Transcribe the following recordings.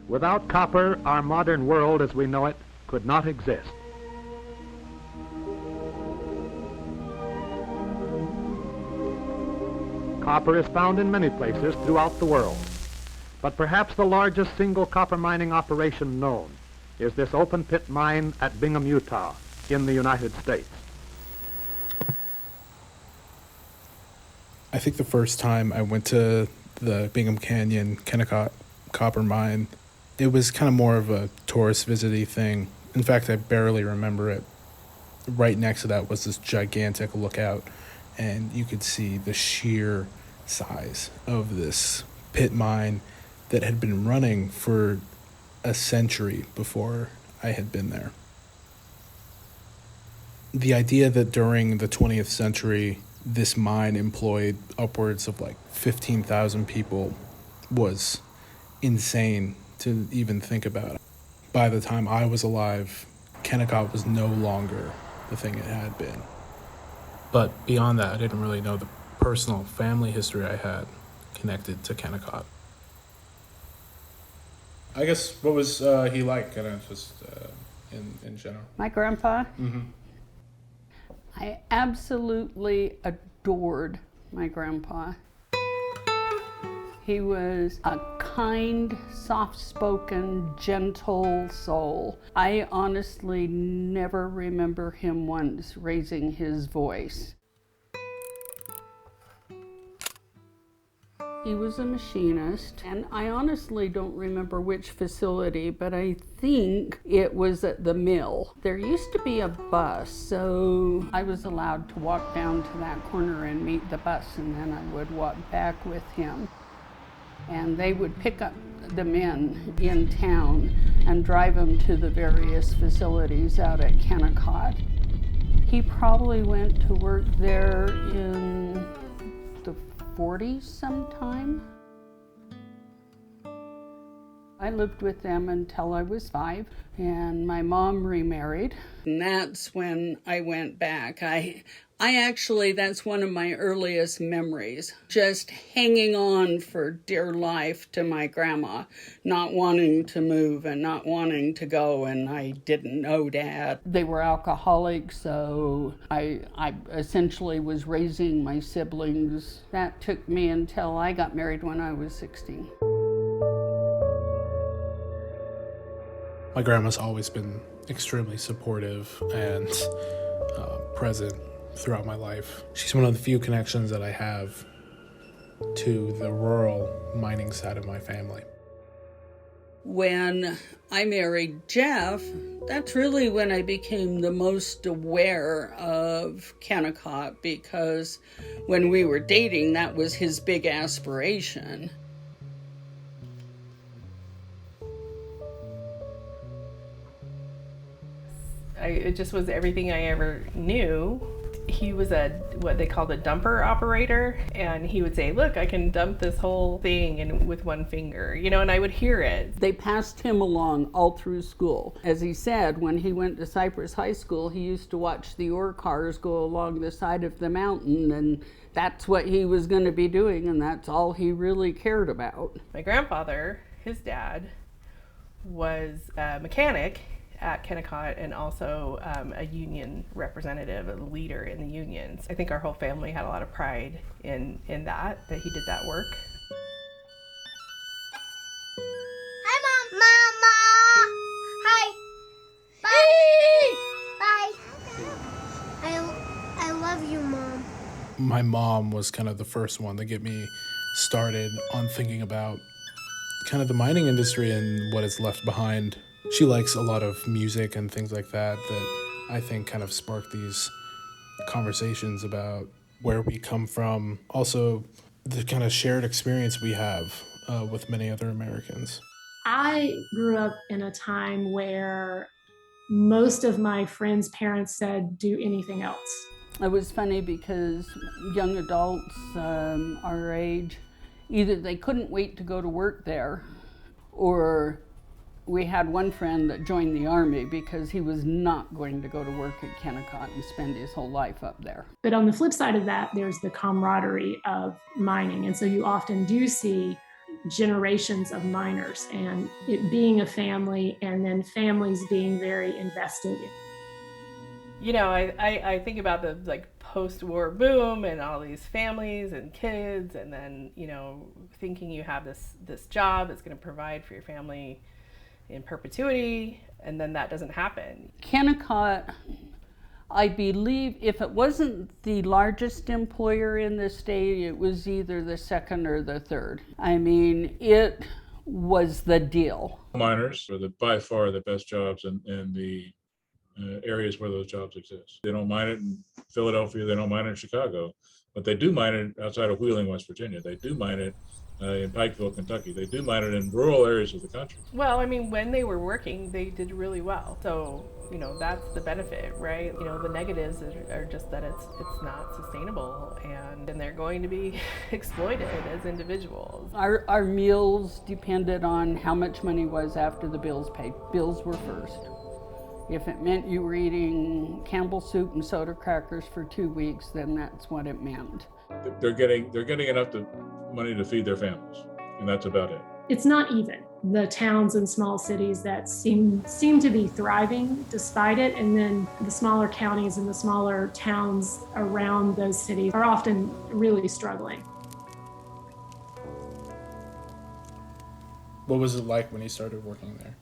Without copper, our modern world as we know it could not exist. Copper is found in many places throughout the world, but perhaps the largest single copper mining operation known is this open pit mine at Bingham, Utah, in the United States. I think the first time I went to the Bingham Canyon Kennecott copper mine, it was kind of more of a tourist visit-y thing. In fact, I barely remember it. Right next to that was this gigantic lookout, and you could see the sheer size of this pit mine that had been running for a century before I had been there. The idea that during the 20th century, this mine employed upwards of like 15,000 people was insane to even think about. By the time I was alive, Kennecott was no longer the thing it had been. But beyond that, I didn't really know the personal family history I had connected to Kennecott. I guess, what was he like, kind of just in general? My grandpa? Mm-hmm. I absolutely adored my grandpa. He was a kind, soft-spoken, gentle soul. I honestly never remember him once raising his voice. He was a machinist, and I honestly don't remember which facility, but I think it was at the mill. There used to be a bus, so I was allowed to walk down to that corner and meet the bus, and then I would walk back with him. And they would pick up the men in town and drive them to the various facilities out at Kennecott. He probably went to work there in the 40s sometime. I lived with them until I was 5, and my mom remarried. And that's when I went back. I actually, that's one of my earliest memories. Just hanging on for dear life to my grandma, not wanting to move and not wanting to go, and I didn't know Dad. They were alcoholics, so I essentially was raising my siblings. That took me until I got married when I was 16. My grandma's always been extremely supportive and present throughout my life. She's one of the few connections that I have to the rural mining side of my family. When I married Jeff, that's really when I became the most aware of Kennecott, because when we were dating, that was his big aspiration. It just was everything I ever knew. He was what they called a dumper operator, and he would say, look, I can dump this whole thing with one finger, and I would hear it. They passed him along all through school. As he said, when he went to Cypress High School, he used to watch the ore cars go along the side of the mountain, and that's what he was going to be doing, and that's all he really cared about. My grandfather, his dad, was a mechanic at Kennecott, and also a union representative, a leader in the unions. I think our whole family had a lot of pride in that he did that work. Hi, Mom. Mama. Hi. Bye. Bye. I love you, Mom. My mom was kind of the first one to get me started on thinking about kind of the mining industry and what it's left behind. She likes a lot of music and things like that I think kind of spark these conversations about where we come from. Also, the kind of shared experience we have with many other Americans. I grew up in a time where most of my friends' parents said, do anything else. It was funny because young adults our age, either they couldn't wait to go to work there, or we had one friend that joined the Army because he was not going to go to work at Kennecott and spend his whole life up there. But on the flip side of that, there's the camaraderie of mining. And so you often do see generations of miners, and it being a family, and then families being very invested. You know, I think about the like post-war boom and all these families and kids, and then, you know, thinking you have this job that's going to provide for your family in perpetuity, and then that doesn't happen. Kennecott, I believe, if it wasn't the largest employer in the state, it was either the second or the third. I mean, it was the deal. Miners are by far the best jobs in the areas where those jobs exist. They don't mine it in Philadelphia, they don't mine it in Chicago, but they do mine it outside of Wheeling, West Virginia. They do mine it in Pikeville, Kentucky. They do mine it in rural areas of the country. Well, I mean, when they were working, they did really well. So, you know, that's the benefit, right? You know, the negatives are just that it's not sustainable, and they're going to be exploited as individuals. Our meals depended on how much money was after the bills paid. Bills were first. If it meant you were eating Campbell's soup and soda crackers for 2 weeks, then that's what it meant. They're getting enough money to feed their families, and that's about it. It's not even. The towns and small cities that seem to be thriving despite it, and then the smaller counties and the smaller towns around those cities are often really struggling. What was it like when you started working there?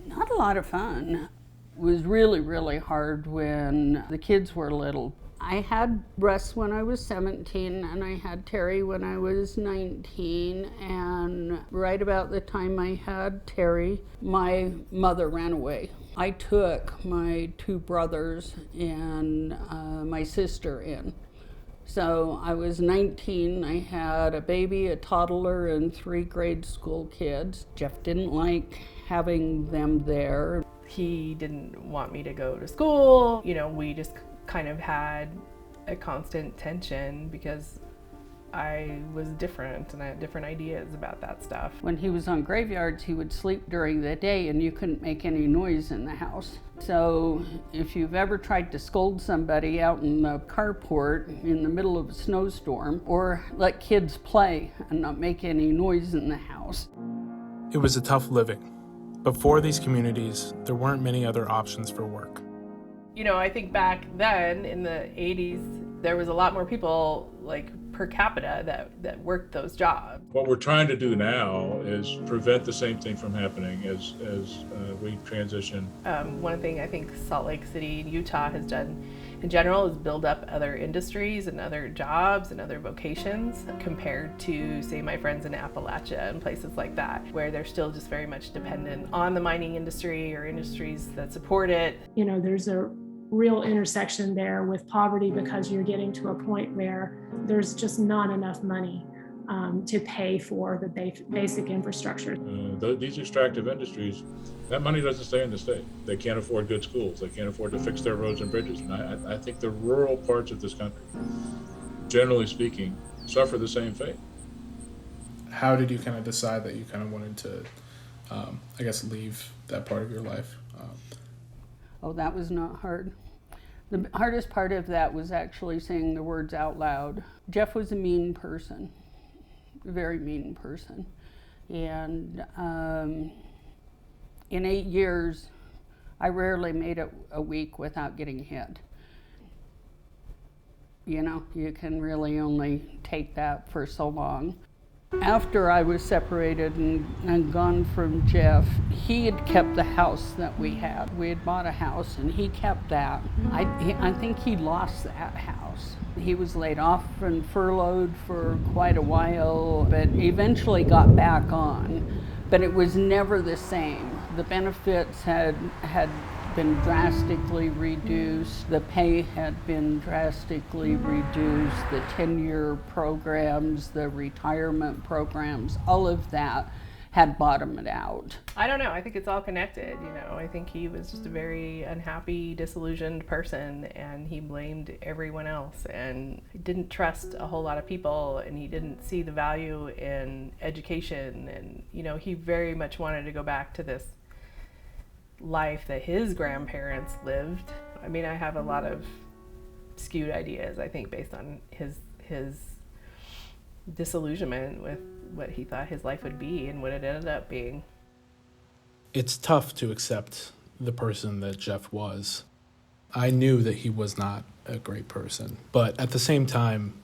Not a lot of fun. It was really, really hard when the kids were little. I had Russ when I was 17, and I had Terry when I was 19, and right about the time I had Terry, my mother ran away. I took my 2 brothers and my sister in. So I was 19, I had a baby, a toddler, and 3 grade school kids. Jeff didn't like having them there. He didn't want me to go to school. You know, we just kind of had a constant tension because I was different and I had different ideas about that stuff. When he was on graveyards, he would sleep during the day and you couldn't make any noise in the house. So if you've ever tried to scold somebody out in the carport in the middle of a snowstorm, or let kids play and not make any noise in the house. It was a tough living, but for these communities, there weren't many other options for work. You know, I think back then in the 80s, there was a lot more people like per capita that worked those jobs. What we're trying to do now is prevent the same thing from happening as we transition. One thing I think Salt Lake City, Utah has done in general is build up other industries and other jobs and other vocations compared to, say, my friends in Appalachia and places like that, where they're still just very much dependent on the mining industry or industries that support it. You know, there's a real intersection there with poverty because you're getting to a point where there's just not enough money to pay for the basic infrastructure. These extractive industries, that money doesn't stay in the state. They can't afford good schools. They can't afford to fix their roads and bridges. And I think the rural parts of this country, generally speaking, suffer the same fate. How did you kind of decide that you kind of wanted to, I guess, leave that part of your life? Oh, that was not hard. The hardest part of that was actually saying the words out loud. Jeff was a mean person, a very mean person. And in 8 years, I rarely made it a week without getting hit. You know, you can really only take that for so long. After I was separated and gone from Jeff, he had kept the house that we had. We had bought a house and he kept that. I think he lost that house. He was laid off and furloughed for quite a while, but eventually got back on. But it was never the same. The benefits had been drastically reduced. The pay had been drastically reduced. The tenure programs, the retirement programs, all of that had bottomed out. I don't know. I think it's all connected. You know, I think he was just a very unhappy, disillusioned person, and he blamed everyone else, and he didn't trust a whole lot of people, and he didn't see the value in education, and you know, he very much wanted to go back to this life that his grandparents lived. I mean, I have a lot of skewed ideas, I think, based on his disillusionment what he thought his life would be and what it ended up being. It's tough to accept the person that Jeff was. I knew that he was not a great person, but at the same time,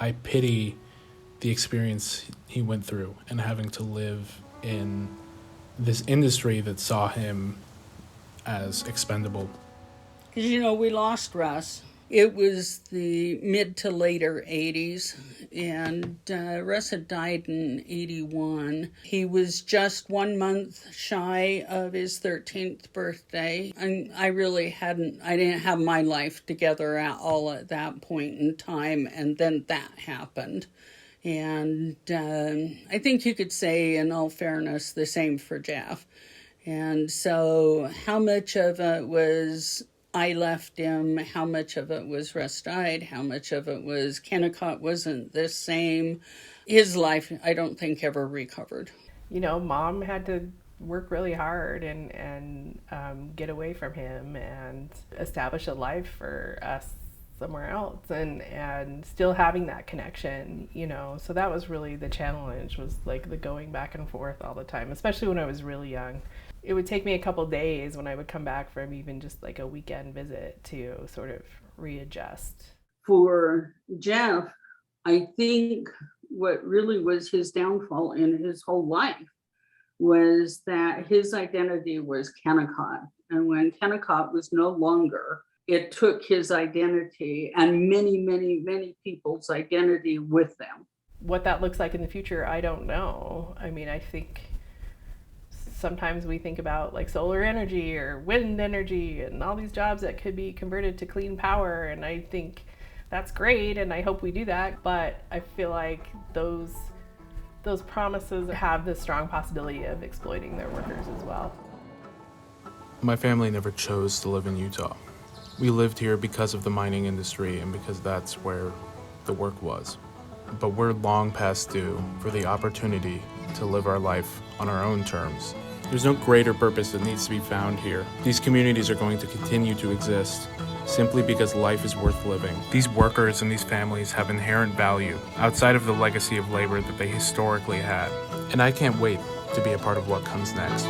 I pity the experience he went through and having to live in this industry that saw him as expendable. Because, we lost Russ. It was the mid to later 80s, and Russ had died in 81. He was just 1 month shy of his 13th birthday. And I didn't have my life together at all at that point in time, and then that happened. And I think you could say, in all fairness, the same for Jeff. And so how much of it was I left him, how much of it was Russ died, how much of it was Kennecott wasn't the same. His life, I don't think, ever recovered. Mom had to work really hard and get away from him and establish a life for us somewhere else, and still having that connection, so that was really the challenge, was like the going back and forth all the time, especially when I was really young. It would take me a couple days when I would come back from even just like a weekend visit to sort of readjust. For Jeff, I think what really was his downfall in his whole life was that his identity was Kennecott. And when Kennecott was no longer, it took his identity and many, many, many people's identity with them. What that looks like in the future, I don't know. I mean, I think sometimes we think about like solar energy or wind energy and all these jobs that could be converted to clean power, and I think that's great, and I hope we do that, but I feel like those promises have this strong possibility of exploiting their workers as well. My family never chose to live in Utah. We lived here because of the mining industry and because that's where the work was. But we're long past due for the opportunity to live our life on our own terms. There's no greater purpose that needs to be found here. These communities are going to continue to exist simply because life is worth living. These workers and these families have inherent value outside of the legacy of labor that they historically had. And I can't wait to be a part of what comes next.